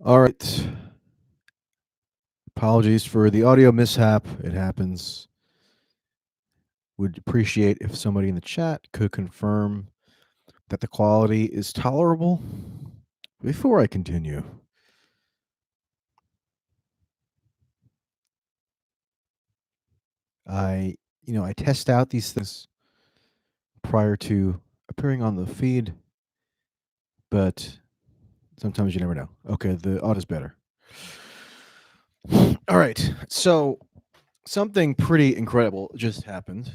All right. Apologies for the audio mishap. It happens. Would appreciate if somebody in the chat could confirm that the quality is tolerable before I continue. I test out these things prior to appearing on the feed, but sometimes you never know. Okay, the audio's better. All right. So something pretty incredible just happened.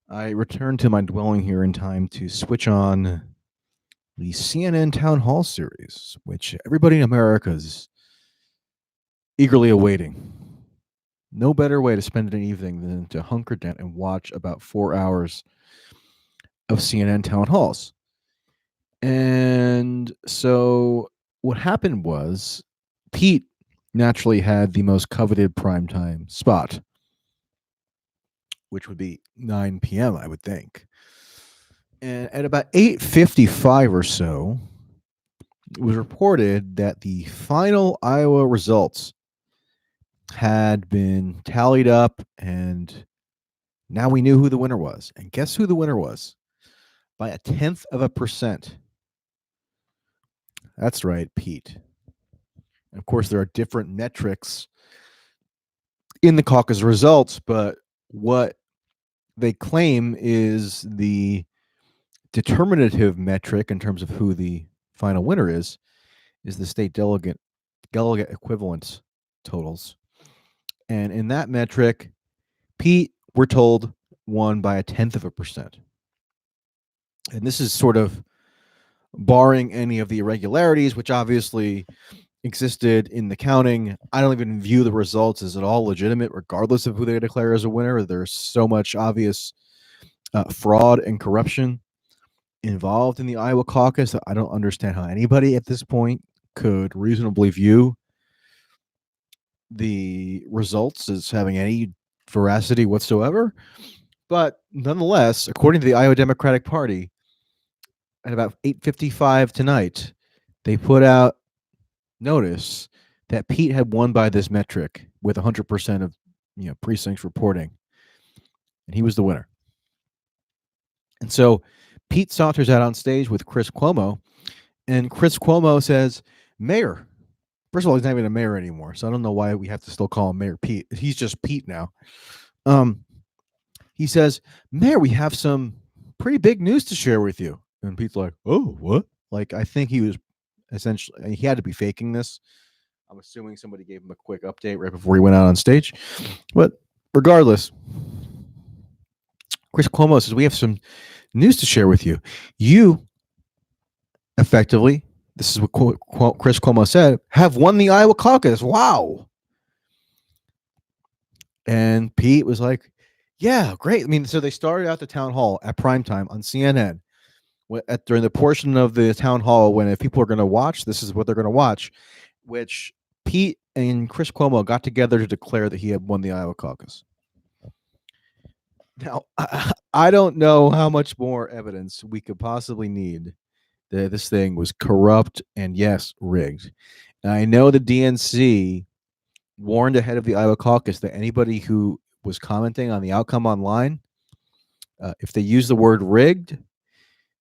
I returned to my dwelling here in time to switch on the CNN Town Hall series, which everybody in America is eagerly awaiting. No better way to spend an evening than to hunker down and watch about 4 hours of CNN Town Halls. And so what happened was Pete naturally had the most coveted primetime spot, which would be 9 p.m., I would think. And at about 8:55 or so, it was reported that the final Iowa results had been tallied up, and now we knew who the winner was. And guess who the winner was? By a tenth of a percent. That's right, Pete. And of course, there are different metrics in the caucus results, but what they claim is the determinative metric in terms of who the final winner is the state delegate equivalence totals. And in that metric, Pete, we're told, won by a tenth of a percent. And this is sort of barring any of the irregularities, which obviously existed in the counting. I don't even view the results as at all legitimate, regardless of who they declare as a winner. There's so much obvious fraud and corruption involved in the Iowa caucus that I don't understand how anybody at this point could reasonably view the results as having any veracity whatsoever. But nonetheless, according to the Iowa Democratic Party, at about 8:55 tonight, they put out notice that Pete had won by this metric with 100% of precincts reporting, and he was the winner. And so Pete saunters out on stage with Chris Cuomo, and Chris Cuomo says, "Mayor." First of all, he's not even a mayor anymore, so I don't know why we have to still call him Mayor Pete. He's just Pete now. He says, "Mayor, we have some pretty big news to share with you." And Pete's like, "Oh, what?" Like, I think he was essentially, he had to be faking this. I'm assuming somebody gave him a quick update right before he went out on stage. But regardless, Chris Cuomo says, "We have some news to share with you. You effectively," this is what Chris Cuomo said, "have won the Iowa caucus. Wow." And Pete was like, "Yeah, great." I mean, so they started out the town hall at primetime on CNN. During the portion of the town hall when if people are going to watch, this is what they're going to watch, which Pete and Chris Cuomo got together to declare that he had won the Iowa caucus. Now, I don't know how much more evidence we could possibly need that this thing was corrupt and, yes, rigged. And I know the DNC warned ahead of the Iowa caucus that anybody who was commenting on the outcome online, if they use the word rigged,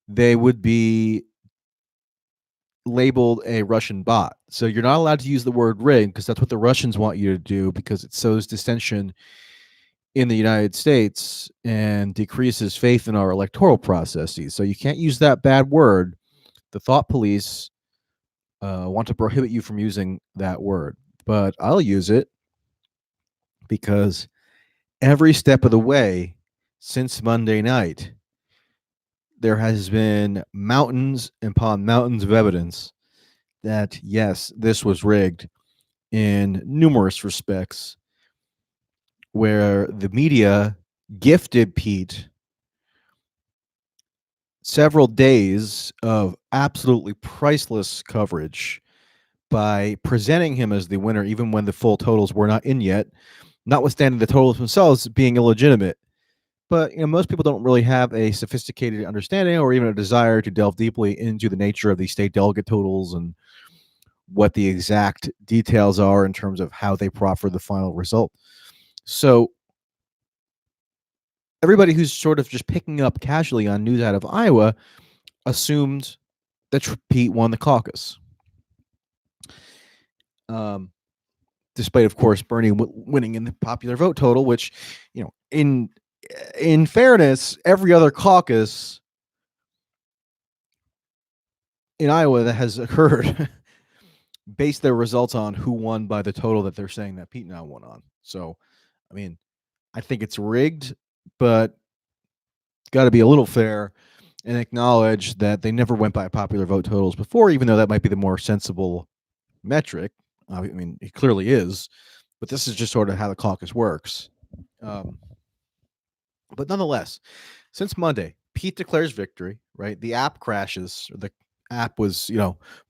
they would be labeled a Russian bot. So you're not allowed to use the word rigged because that's what the Russians want you to do, because it sows dissension in the United States and decreases faith in our electoral processes. So you can't use that bad word. The thought police want to prohibit you from using that word, but I'll use it because every step of the way since Monday night, there has been mountains upon mountains of evidence that, yes, this was rigged in numerous respects, where the media gifted Pete several days of absolutely priceless coverage by presenting him as the winner, even when the full totals were not in yet, notwithstanding the totals themselves being illegitimate. But most people don't really have a sophisticated understanding or even a desire to delve deeply into the nature of the state delegate totals and what the exact details are in terms of how they proffer the final result. So everybody who's sort of just picking up casually on news out of Iowa assumed that Pete won the caucus. Despite, of course, Bernie winning in the popular vote total, which, in fairness, every other caucus in Iowa that has occurred based their results on who won by the total that they're saying that Pete now won on. So, I mean, I think it's rigged, but got to be a little fair and acknowledge that they never went by popular vote totals before, even though that might be the more sensible metric. I mean, it clearly is, but this is just sort of how the caucus works. But nonetheless, since Monday, Pete declares victory, right? The app crashes. The app was,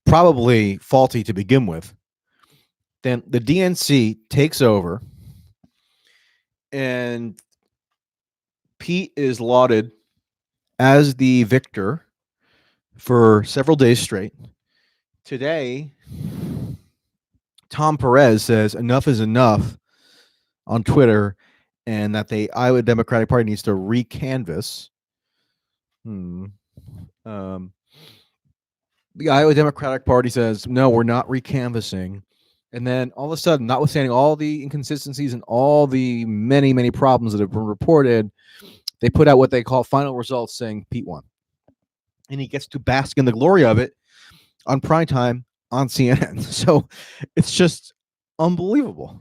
probably faulty to begin with. Then the DNC takes over, and Pete is lauded as the victor for several days straight. Today, Tom Perez says enough is enough on Twitter, and that the Iowa Democratic Party needs to recanvass. The Iowa Democratic Party says, no, we're not recanvassing. And then all of a sudden, notwithstanding all the inconsistencies and all the many, many problems that have been reported, they put out what they call final results saying Pete won. And he gets to bask in the glory of it on primetime on CNN. So it's just unbelievable.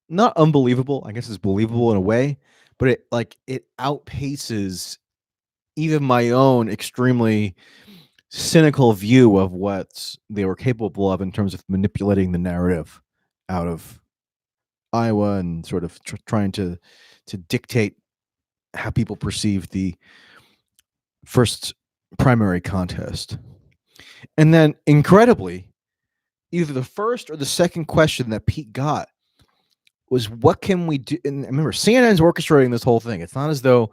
Not unbelievable. I guess it's believable in a way, but it outpaces even my own extremely cynical view of what they were capable of in terms of manipulating the narrative out of Iowa and sort of trying to dictate how people perceive the first primary contest. And then, incredibly, either the first or the second question that Pete got was, what can we do? And remember, CNN's orchestrating this whole thing. It's not as though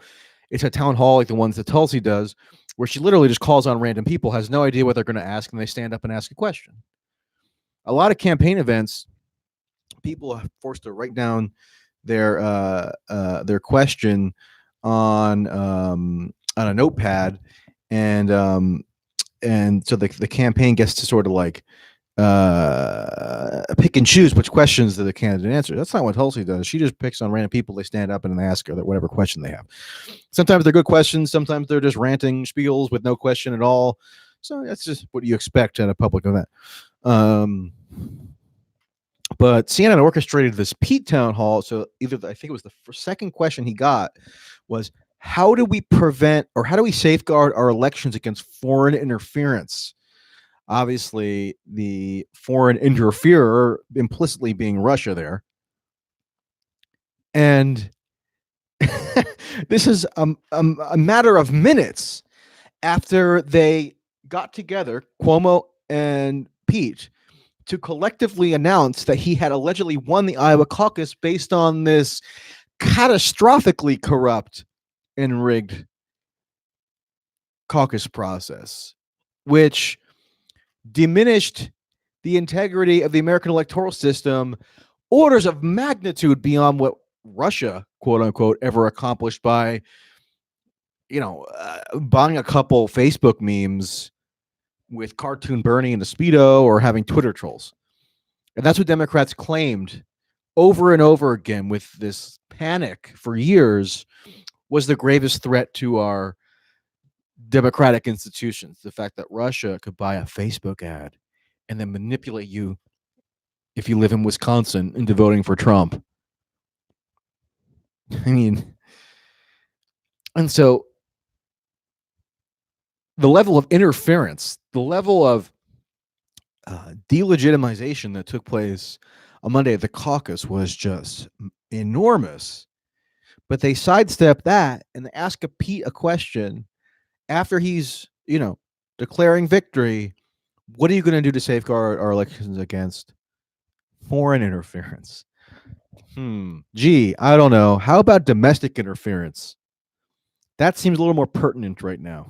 it's a town hall like the ones that Tulsi does, where she literally just calls on random people, has no idea what they're going to ask, and they stand up and ask a question. A lot of campaign events, people are forced to write down their question on a notepad, and so the campaign gets to sort of like pick and choose which questions that the candidate answers. That's not what Tulsi does. She just picks on random people. They stand up and they ask her whatever question they have. Sometimes they're good questions. Sometimes they're just ranting spiels with no question at all. So that's just what you expect at a public event. But CNN orchestrated this Pete town hall. So I think it was the second question he got was, how do we prevent or how do we safeguard our elections against foreign interference? Obviously, the foreign interferer implicitly being Russia there. And this is a matter of minutes after they got together, Cuomo and Pete, to collectively announce that he had allegedly won the Iowa caucus based on this catastrophically corrupt and rigged caucus process, which diminished the integrity of the American electoral system orders of magnitude beyond what Russia, quote unquote, ever accomplished by, buying a couple Facebook memes with cartoon Bernie and the Speedo or having Twitter trolls. And that's what Democrats claimed over and over again with this panic for years was the gravest threat to our democratic institutions. The fact that Russia could buy a Facebook ad and then manipulate you if you live in Wisconsin into voting for Trump. I mean, and so the level of interference, the level of delegitimization that took place on Monday at the caucus was just enormous. But they sidestep that and they ask Pete a question after he's, declaring victory. What are you going to do to safeguard our elections against foreign interference? Gee, I don't know. How about domestic interference? That seems a little more pertinent right now.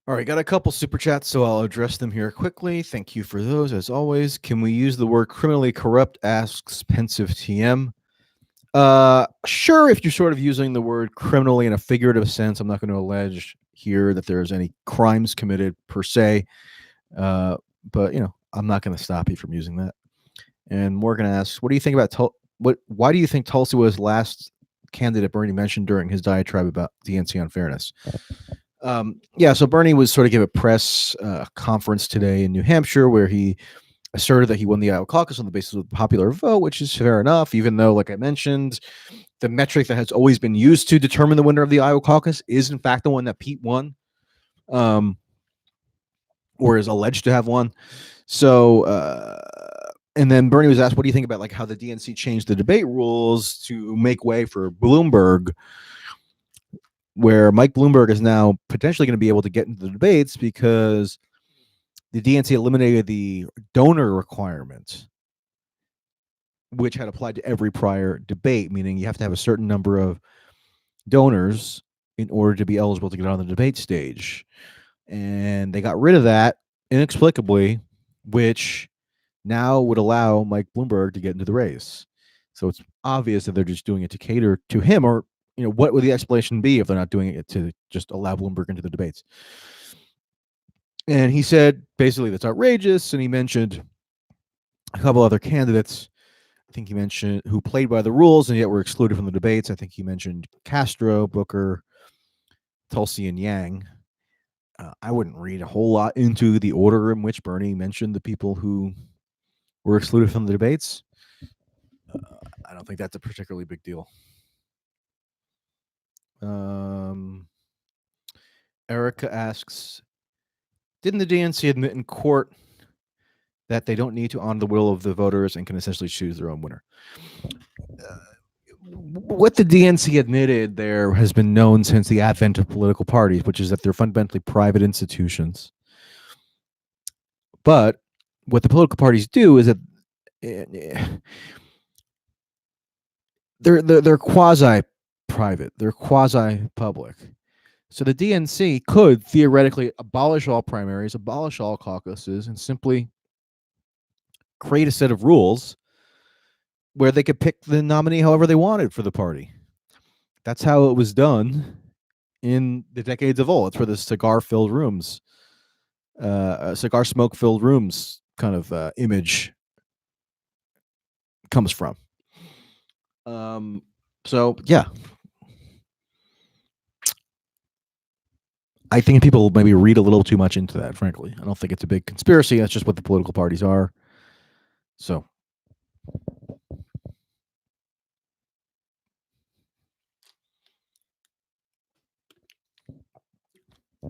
All right, got a couple super chats, so I'll address them here quickly. Thank you for those, as always. Can we use the word criminally corrupt? Asks Pensive TM. Sure, if you're sort of using the word criminally in a figurative sense. I'm not going to allege here that there's any crimes committed per se, but I'm not going to stop you from using that. And Morgan asks, what do you think about why do you think Tulsi was last candidate Bernie mentioned during his diatribe about DNC unfairness? So Bernie was sort of gave a press conference today in New Hampshire where he asserted that he won the Iowa caucus on the basis of the popular vote, which is fair enough, even though, like I mentioned, the metric that has always been used to determine the winner of the Iowa caucus is in fact the one that Pete won, or is alleged to have won. So, and then Bernie was asked, what do you think about like how the DNC changed the debate rules to make way for Bloomberg, where Mike Bloomberg is now potentially going to be able to get into the debates because the DNC eliminated the donor requirement, which had applied to every prior debate, meaning you have to have a certain number of donors in order to be eligible to get on the debate stage. And they got rid of that inexplicably, which now would allow Mike Bloomberg to get into the race. So it's obvious that they're just doing it to cater to him, or what would the explanation be if they're not doing it to just allow Bloomberg into the debates? And he said basically that's outrageous, and he mentioned a couple other candidates. I think he mentioned who played by the rules and yet were excluded from the debates. I think he mentioned Castro, Booker, Tulsi, and Yang. I wouldn't read a whole lot into the order in which Bernie mentioned the people who were excluded from the debates. I don't think that's a particularly big deal. Erica asks, didn't the DNC admit in court that they don't need to honor the will of the voters and can essentially choose their own winner? What the DNC admitted there has been known since the advent of political parties, which is that they're fundamentally private institutions. But what the political parties do is that they're quasi-private, they're quasi-public. So the DNC could theoretically abolish all primaries, abolish all caucuses, and simply create a set of rules where they could pick the nominee however they wanted for the party. That's how it was done in the decades of old. It's where the cigar-filled rooms, cigar smoke-filled rooms kind of image comes from. So, yeah. I think people maybe read a little too much into that, frankly. I don't think it's a big conspiracy. That's just what the political parties are. So.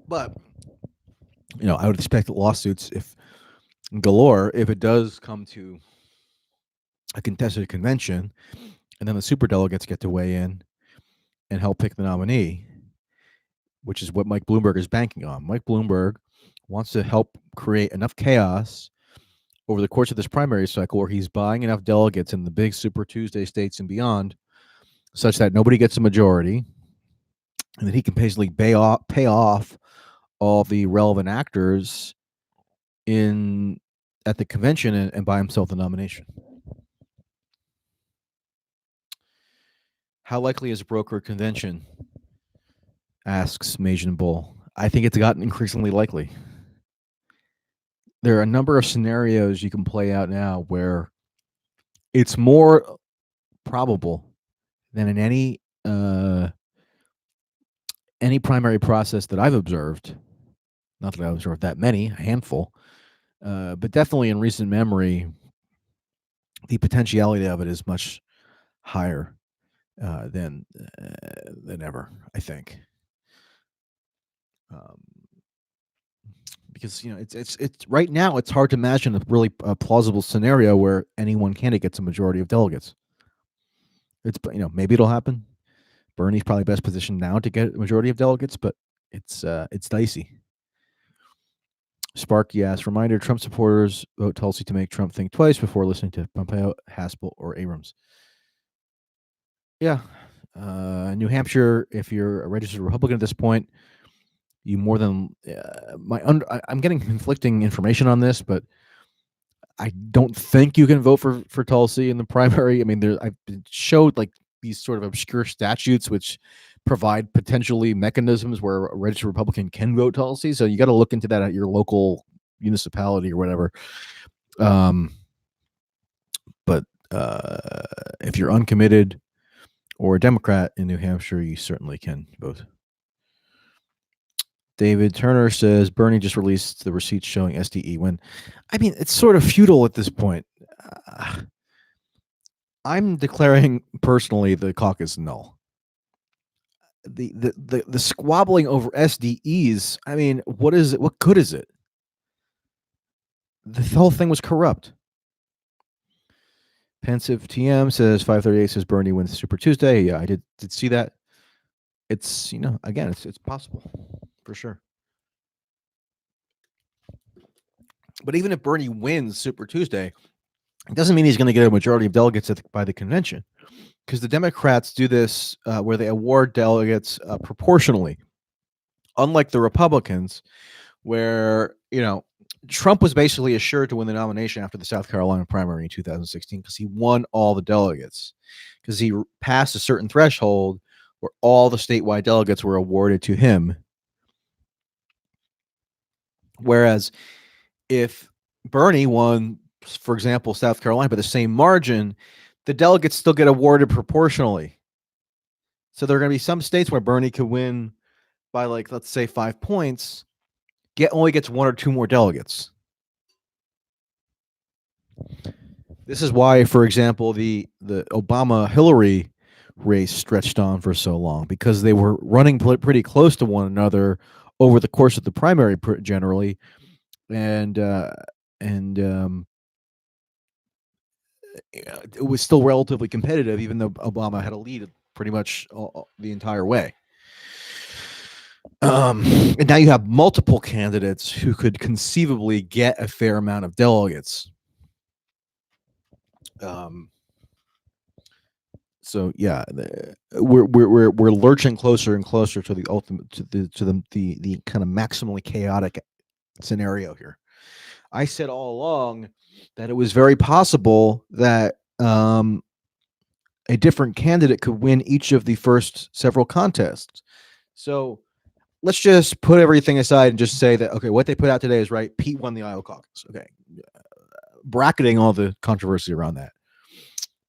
But, I would expect lawsuits galore if it does come to a contested convention and then the superdelegates get to weigh in and help pick the nominee, which is what Mike Bloomberg is banking on. Mike Bloomberg wants to help create enough chaos over the course of this primary cycle where he's buying enough delegates in the big Super Tuesday states and beyond such that nobody gets a majority, and that he can basically pay off all the relevant actors at the convention and buy himself the nomination. How likely is a brokered convention? Asks Majin Bull. I think it's gotten increasingly likely. There are a number of scenarios you can play out now where it's more probable than in any primary process that I've observed. Not that I've observed that many, a handful, but definitely in recent memory, the potentiality of it is much higher than ever, I think. Because it's right now it's hard to imagine a really plausible scenario where any one candidate gets a majority of delegates. It's maybe it'll happen. Bernie's probably best positioned now to get a majority of delegates, but it's dicey. Sparky asks, reminder: Trump supporters vote Tulsi to make Trump think twice before listening to Pompeo, Haspel, or Abrams. Yeah, New Hampshire. If you're a registered Republican at this point, you more than I'm getting conflicting information on this, but I don't think you can vote for Tulsi in the primary. I mean, I've showed like these sort of obscure statutes which provide potentially mechanisms where a registered Republican can vote Tulsi. So you got to look into that at your local municipality or whatever. But if you're uncommitted or a Democrat in New Hampshire, you certainly can vote. David Turner says Bernie just released the receipts showing SDE win. I mean, it's sort of futile at this point. I'm declaring personally the caucus null. The squabbling over SDEs, I mean, what is it? What good is it? The whole thing was corrupt. Pensive TM says 538 says Bernie wins Super Tuesday. Yeah, I did see that. It's, again, it's possible for sure. But even if Bernie wins Super Tuesday, it doesn't mean he's going to get a majority of delegates by the convention, because the Democrats do this where they award delegates proportionally, unlike the Republicans, where Trump was basically assured to win the nomination after the South Carolina primary in 2016 because he won all the delegates, because he passed a certain threshold where all the statewide delegates were awarded to him. Whereas if Bernie won, for example, South Carolina by the same margin, the delegates still get awarded proportionally. So there are going to be some states where Bernie could win by, like, let's say 5 points, only gets 1 or 2 more delegates. This is why, for example, the Obama-Hillary race stretched on for so long, because they were running pretty close to one another over the course of the primary generally, and it was still relatively competitive, even though Obama had a lead pretty much the entire way. And now you have multiple candidates who could conceivably get a fair amount of delegates. So yeah, we're lurching closer and closer to the ultimate, to the kind of maximally chaotic scenario here. I said all along that it was very possible that a different candidate could win each of the first several contests. So let's just put everything aside and just say that, okay, what they put out today is right. Pete won the Iowa caucus. Okay. Bracketing all the controversy around that.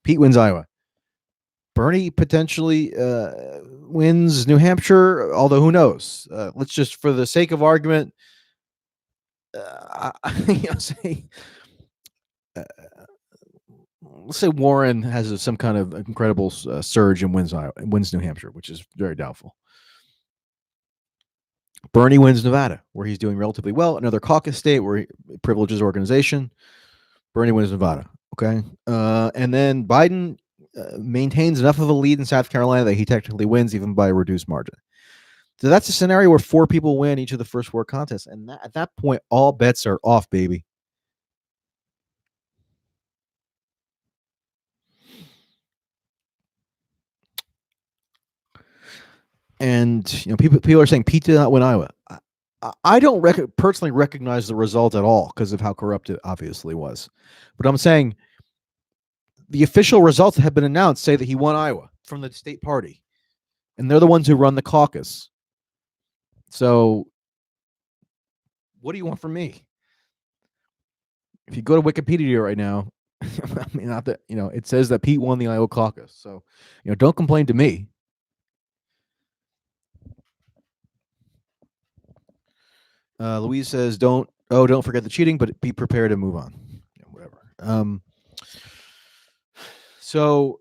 Pete wins Iowa. Bernie potentially wins New Hampshire, although who knows? Let's just, for the sake of argument, say, let's say Warren has some kind of incredible surge and wins New Hampshire, which is very doubtful. Bernie wins Nevada, where he's doing relatively well. Another caucus state where he privileges organization. Bernie wins Nevada. Okay. And then Biden maintains enough of a lead in South Carolina that he technically wins, even by a reduced margin. So that's a scenario where 4 people win each of the first 4 contests. And at that point, all bets are off, baby. And people are saying Pete did not win Iowa. I don't personally recognize the result at all because of how corrupt it obviously was. But I'm saying the official results that have been announced say that he won Iowa from the state party, and they're the ones who run the caucus. So what do you want from me? If you go to Wikipedia right now, I mean, not that, it says that Pete won the Iowa caucus. So, don't complain to me. Louise says, don't forget the cheating, but be prepared to move on. Whatever. So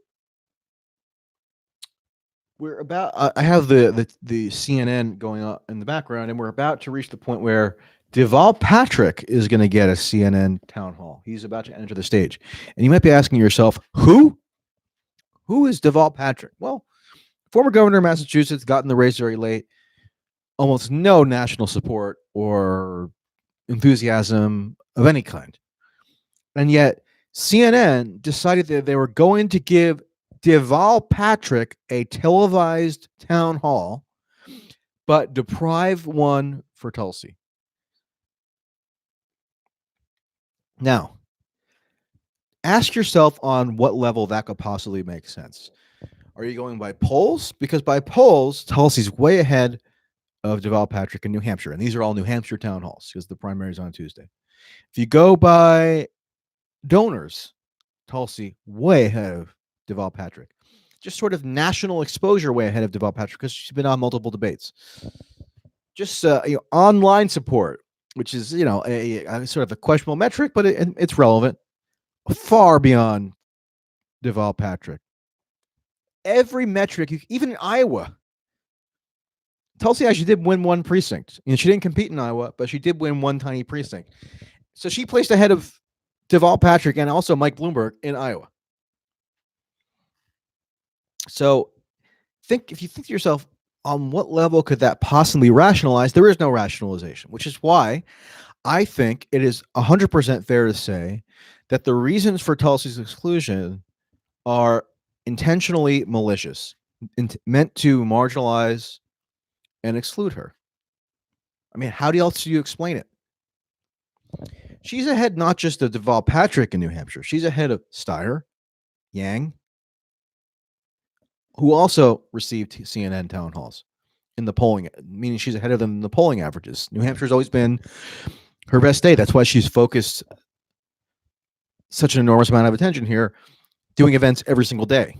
we're about, I have the CNN going on in the background, and we're about to reach the point where Deval Patrick is going to get a CNN town hall. He's about to enter the stage. And you might be asking yourself, who is Deval Patrick? Well, former governor of Massachusetts, got in the race very late, almost no national support or enthusiasm of any kind. And yet CNN decided that they were going to give Deval Patrick a televised town hall but deprive one for Tulsi. Now, ask yourself on what level that could possibly make sense. Are you going by polls? Because by polls, Tulsi's way ahead of Deval Patrick in New Hampshire. And these are all New Hampshire town halls because the primary is on Tuesday. If you go by donors, Tulsi way ahead of Deval Patrick. Just sort of national exposure way ahead of Deval Patrick because she's been on multiple debates. Just online support, which is a sort of a questionable metric, but it's relevant, far beyond Deval Patrick. Every metric, even in Iowa, Tulsi actually did win one precinct. She didn't compete in Iowa, but she did win one tiny precinct. So she placed ahead of Deval Patrick and also Mike Bloomberg in Iowa. So if you think to yourself, on what level could that possibly rationalize? There is no rationalization, which is why I think it is 100% fair to say that the reasons for Tulsi's exclusion are intentionally malicious, meant to marginalize and exclude her. I mean, how else do you explain it? She's ahead not just of Deval Patrick in New Hampshire. She's ahead of Steyer, Yang, who also received CNN town halls in the polling, meaning she's ahead of them in the polling averages. New Hampshire's always been her best state. That's why she's focused such an enormous amount of attention here, doing events every single day.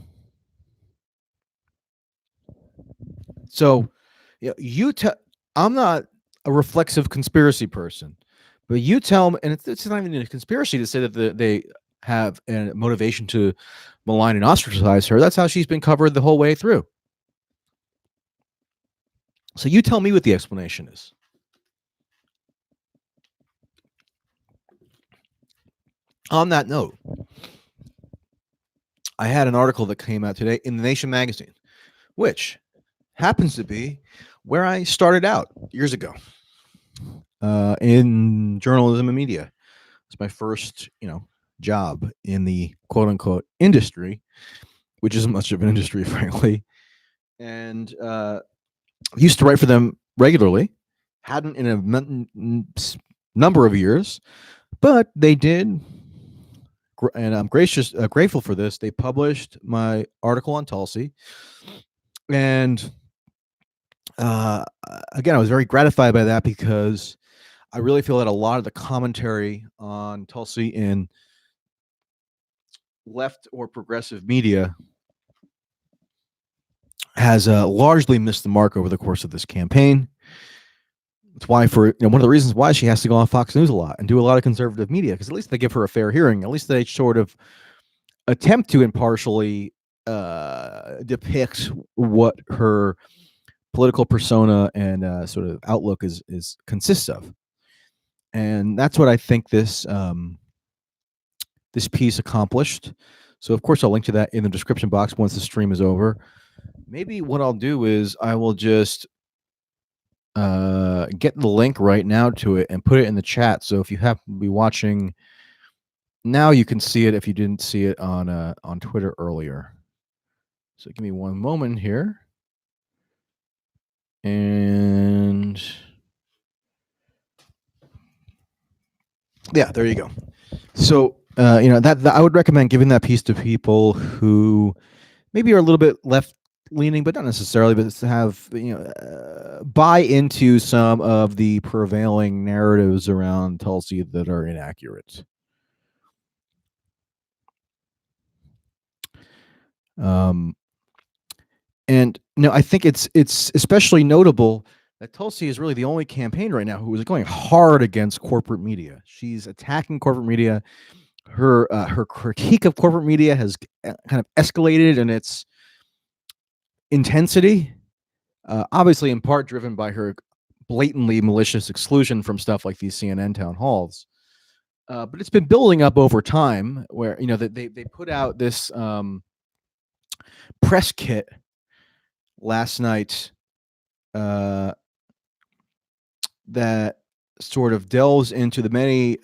So, I'm not a reflexive conspiracy person, but you tell me, and it's not even a conspiracy to say that they have a motivation to malign and ostracize her. That's how she's been covered the whole way through. So you tell me what the explanation is. On that note, I had an article that came out today in The Nation magazine, which happens to be where I started out years ago in journalism and media. It's my first, job in the quote unquote industry, which isn't much of an industry, frankly. And used to write for them regularly, hadn't in a number of years, but they did. And I'm grateful for this. They published my article on Tulsi. And again, I was very gratified by that because I really feel that a lot of the commentary on Tulsi in left or progressive media has largely missed the mark over the course of this campaign. It's why, one of the reasons why she has to go on Fox News a lot and do a lot of conservative media, because at least they give her a fair hearing. At least they sort of attempt to impartially depict what her political persona and sort of outlook is consists of. And that's what I think this piece accomplished. So of course I'll link to that in the description box once the stream is over. Maybe what I'll do is I will just get the link right now to it and put it in the chat. So if you happen to be watching now, you can see it if you didn't see it on Twitter earlier. So give me one moment here. And yeah, there you go. So that I would recommend giving that piece to people who maybe are a little bit left leaning, but not necessarily, but to have buy into some of the prevailing narratives around Tulsi that are inaccurate. And I think it's especially notable that Tulsi is really the only campaign right now who is going hard against corporate media. She's attacking corporate media. Her critique of corporate media has kind of escalated in its intensity, obviously in part driven by her blatantly malicious exclusion from stuff like these CNN town halls. But it's been building up over time where, they put out this press kit last night that sort of delves into the many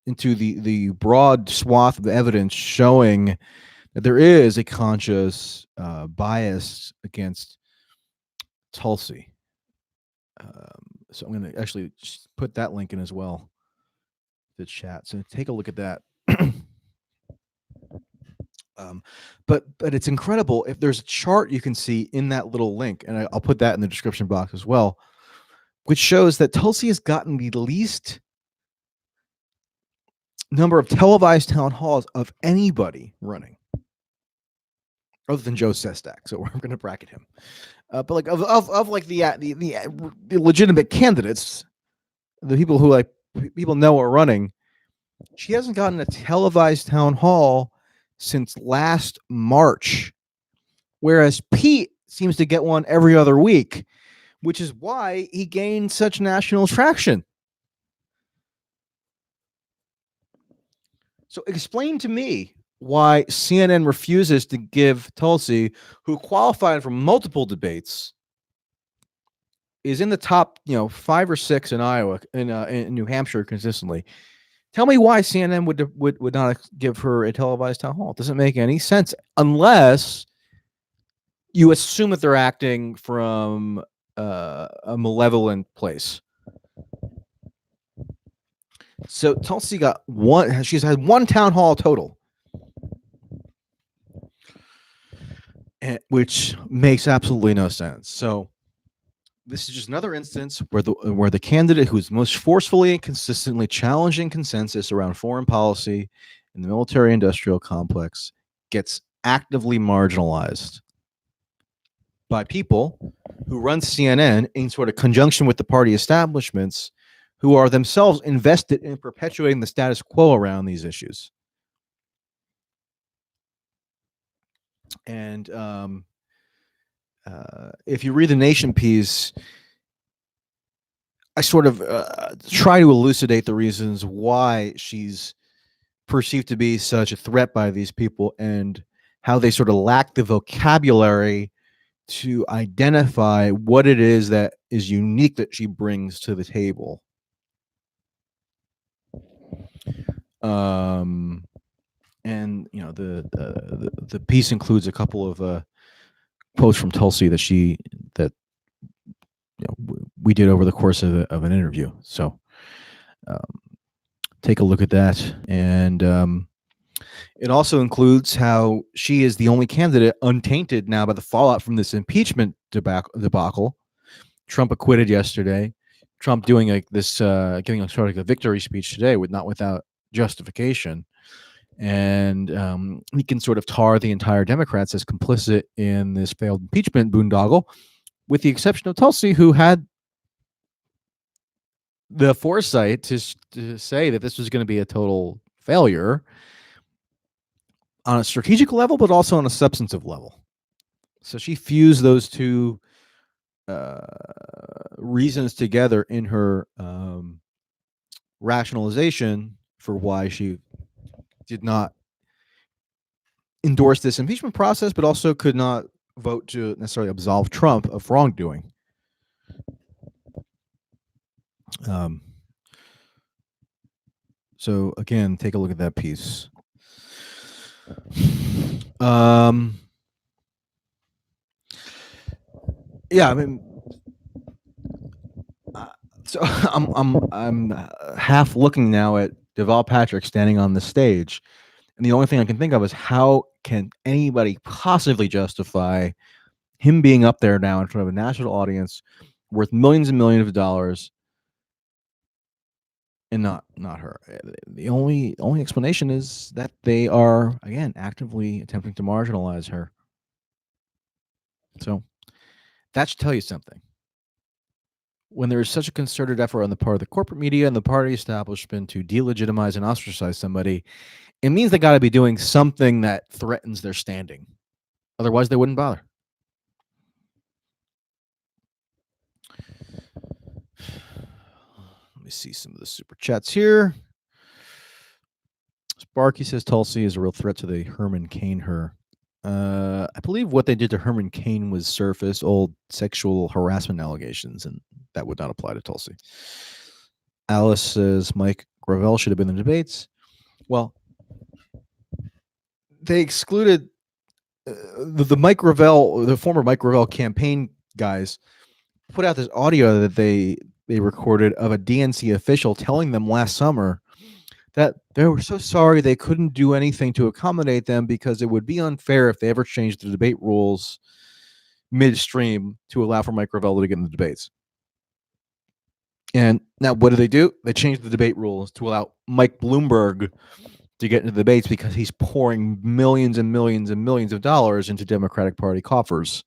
into the broad swath of evidence showing that there is a conscious bias against Tulsi. So I'm going to actually just put that link in as well, the chat. So take a look at that. But it's incredible. If there's a chart you can see in that little link, and I'll put that in the description box as well, which shows that Tulsi has gotten the least number of televised town halls of anybody running, other than Joe Sestak. So we're going to bracket him. But like of like the legitimate candidates, the people who like people know are running, she hasn't gotten a televised town hall since last March, whereas Pete seems to get one every other week, which is why he gained such national traction. So explain to me why CNN refuses to give Tulsi, who qualified for multiple debates, is in the top, 5 or 6 in Iowa, in New Hampshire consistently. Tell me why CNN would not give her a televised town hall. It doesn't make any sense unless you assume that they're acting from a malevolent place. So Tulsi got one. She's had one town hall total, which makes absolutely no sense. So this is just another instance where the candidate who's most forcefully and consistently challenging consensus around foreign policy in the military-industrial complex gets actively marginalized by people who run CNN in sort of conjunction with the party establishments, who are themselves invested in perpetuating the status quo around these issues. And if you read the Nation piece, I sort of try to elucidate the reasons why she's perceived to be such a threat by these people and how they sort of lack the vocabulary to identify what it is that is unique that she brings to the table. And the piece includes a couple of quotes from Tulsi that we did over the course of an interview. So take a look at that. And it also includes how she is the only candidate untainted now by the fallout from this impeachment debacle. Trump acquitted yesterday. Trump doing giving a sort of a victory speech today without justification. And he can sort of tar the entire Democrats as complicit in this failed impeachment boondoggle, with the exception of Tulsi, who had the foresight to say that this was going to be a total failure on a strategic level, but also on a substantive level. So she fused those two reasons together in her rationalization for why she did not endorse this impeachment process, but also could not vote to necessarily absolve Trump of wrongdoing. So again, take a look at that piece. Yeah, I mean, so I'm half looking now at Deval Patrick standing on the stage, and the only thing I can think of is how can anybody possibly justify him being up there now in front of a national audience worth millions and millions of dollars, and not her. The only explanation is that they are, again, actively attempting to marginalize her. So that should tell you something. When there is such a concerted effort on the part of the corporate media and the party establishment to delegitimize and ostracize somebody, it means they got to be doing something that threatens their standing. Otherwise, they wouldn't bother. Let me see some of the super chats here. Sparky says Tulsi is a real threat to the Herman Cain her. I believe what they did to Herman Cain was surface old sexual harassment allegations, and that would not apply to Tulsi. Alice says Mike Gravel should have been in the debates. Well, they excluded the Mike Gravel, the former Mike Gravel campaign guys, put out this audio that they recorded of a DNC official telling them last summer that they were so sorry they couldn't do anything to accommodate them because it would be unfair if they ever changed the debate rules midstream to allow for Mike Ravello to get in the debates. And now what do? They changed the debate rules to allow Mike Bloomberg to get into the debates because he's pouring millions and millions and millions of dollars into Democratic Party coffers.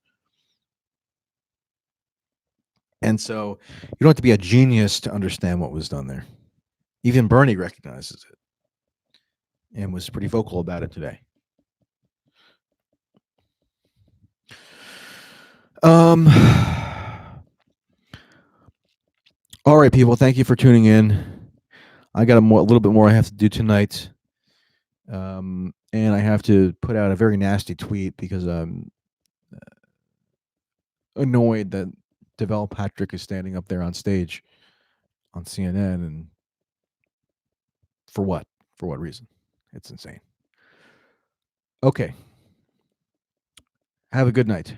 And so you don't have to be a genius to understand what was done there. Even Bernie recognizes it and was pretty vocal about it today. All right, people. Thank you for tuning in. I got a little bit more I have to do tonight, and I have to put out a very nasty tweet because I'm annoyed that Deval Patrick is standing up there on stage on CNN, and for what? For what reason? It's insane. Okay. Have a good night.